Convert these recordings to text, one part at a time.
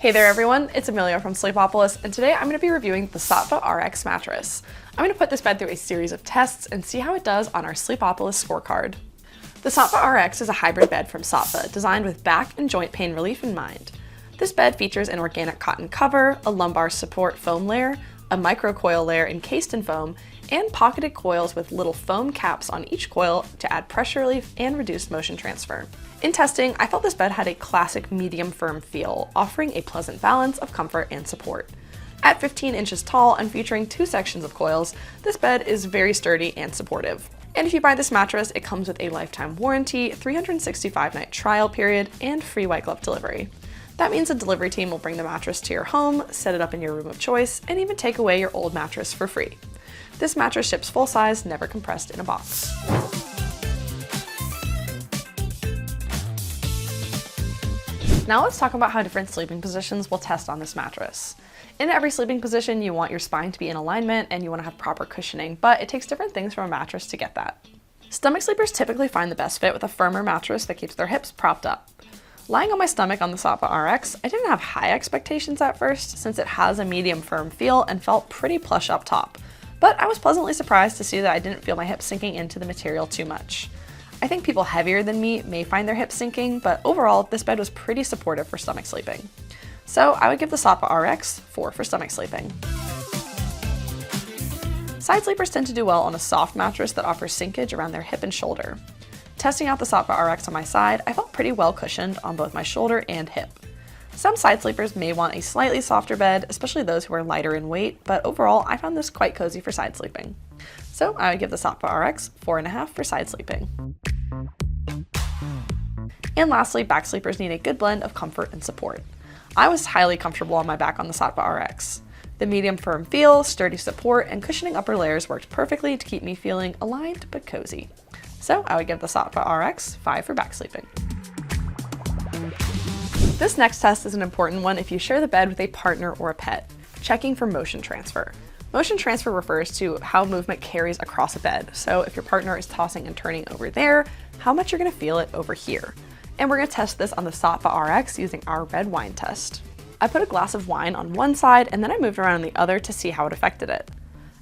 Hey there everyone, it's Amelia from Sleepopolis, and today I'm going to be reviewing the Saatva Rx mattress. I'm going to put this bed through a series of tests and see how it does on our Sleepopolis scorecard. The Saatva Rx is a hybrid bed from Saatva, designed with back and joint pain relief in mind. This bed features an organic cotton cover, a lumbar support foam layer, a microcoil layer encased in foam, and pocketed coils with little foam caps on each coil to add pressure relief and reduce motion transfer. In testing, I felt this bed had a classic medium firm feel, offering a pleasant balance of comfort and support. At 15 inches tall and featuring 2 sections of coils, this bed is very sturdy and supportive. And if you buy this mattress, it comes with a lifetime warranty, 365-night trial period, and free white glove delivery. That means a delivery team will bring the mattress to your home, set it up in your room of choice, and even take away your old mattress for free. This mattress ships full size, never compressed in a box. Now let's talk about how different sleeping positions will test on this mattress. In every sleeping position, you want your spine to be in alignment and you want to have proper cushioning, but it takes different things from a mattress to get that. Stomach sleepers typically find the best fit with a firmer mattress that keeps their hips propped up. Lying on my stomach on the Saatva Rx, I didn't have high expectations at first since it has a medium firm feel and felt pretty plush up top, but I was pleasantly surprised to see that I didn't feel my hips sinking into the material too much. I think people heavier than me may find their hips sinking, but overall, this bed was pretty supportive for stomach sleeping. So I would give the Saatva Rx 4 for stomach sleeping. Side sleepers tend to do well on a soft mattress that offers sinkage around their hip and shoulder. Testing out the Saatva Rx on my side, I felt pretty well cushioned on both my shoulder and hip. Some side sleepers may want a slightly softer bed, especially those who are lighter in weight, but overall, I found this quite cozy for side sleeping. So I would give the Saatva Rx 4.5 for side sleeping. And lastly, back sleepers need a good blend of comfort and support. I was highly comfortable on my back on the Saatva Rx. The medium firm feel, sturdy support, and cushioning upper layers worked perfectly to keep me feeling aligned but cozy. So I would give the Saatva Rx 5 for back sleeping. This next test is an important one if you share the bed with a partner or a pet, checking for motion transfer. Motion transfer refers to how movement carries across a bed. So if your partner is tossing and turning over there, how much you're going to feel it over here. And we're going to test this on the Saatva Rx using our red wine test. I put a glass of wine on one side and then I moved around on the other to see how it affected it.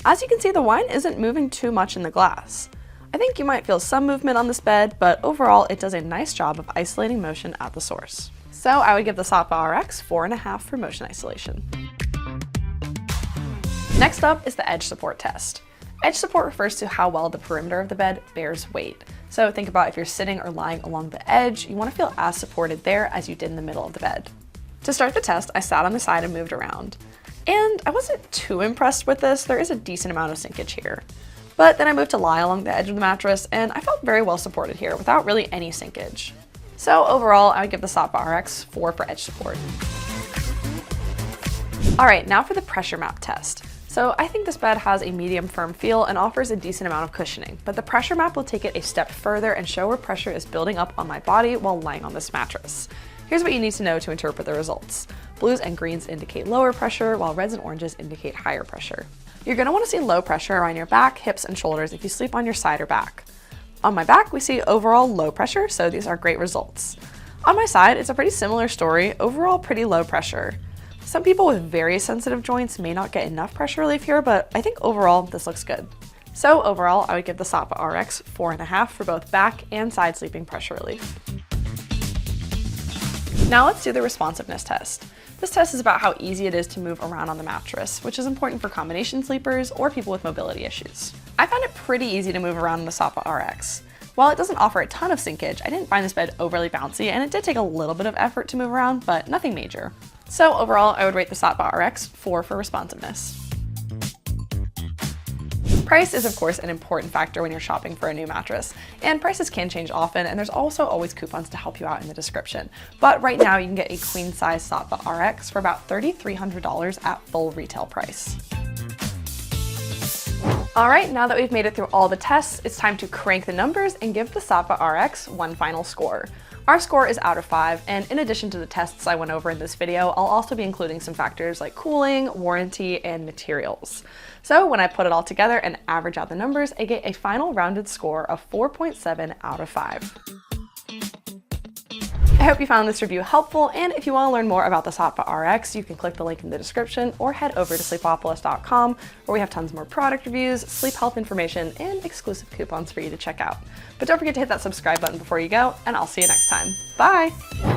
As you can see, the wine isn't moving too much in the glass. I think you might feel some movement on this bed, but overall it does a nice job of isolating motion at the source. So I would give the Saatva Rx 4.5 for motion isolation. Next up is the edge support test. Edge support refers to how well the perimeter of the bed bears weight. So think about if you're sitting or lying along the edge, you want to feel as supported there as you did in the middle of the bed. To start the test, I sat on the side and moved around. And I wasn't too impressed with this, there is a decent amount of sinkage here. But then I moved to lie along the edge of the mattress and I felt very well supported here without really any sinkage. So overall, I would give the Saatva Rx 4 for edge support. Alright, now for the pressure map test. So I think this bed has a medium firm feel and offers a decent amount of cushioning, but the pressure map will take it a step further and show where pressure is building up on my body while lying on this mattress. Here's what you need to know to interpret the results. Blues and greens indicate lower pressure, while reds and oranges indicate higher pressure. You're going to want to see low pressure around your back, hips, and shoulders if you sleep on your side or back. On my back, we see overall low pressure, so these are great results. On my side, it's a pretty similar story, overall pretty low pressure. Some people with very sensitive joints may not get enough pressure relief here, but I think overall this looks good. So overall, I would give the Saatva Rx 4.5 for both back and side sleeping pressure relief. Now let's do the responsiveness test. This test is about how easy it is to move around on the mattress, which is important for combination sleepers or people with mobility issues. I found it pretty easy to move around on the Saatva Rx. While it doesn't offer a ton of sinkage, I didn't find this bed overly bouncy and it did take a little bit of effort to move around, but nothing major. So overall, I would rate the Saatva Rx 4 for responsiveness. Price is of course an important factor when you're shopping for a new mattress, and prices can change often, and there's also always coupons to help you out in the description. But right now you can get a queen size Saatva Rx for about $3,300 at full retail price. Alright, now that we've made it through all the tests, it's time to crank the numbers and give the Saatva Rx one final score. Our score is out of 5, and in addition to the tests I went over in this video, I'll also be including some factors like cooling, warranty, and materials. So when I put it all together and average out the numbers, I get a final rounded score of 4.7 out of 5. I hope you found this review helpful, and if you want to learn more about the Saatva Rx, you can click the link in the description or head over to sleepopolis.com, where we have tons more product reviews, sleep health information, and exclusive coupons for you to check out. But don't forget to hit that subscribe button before you go, and I'll see you next time. Bye!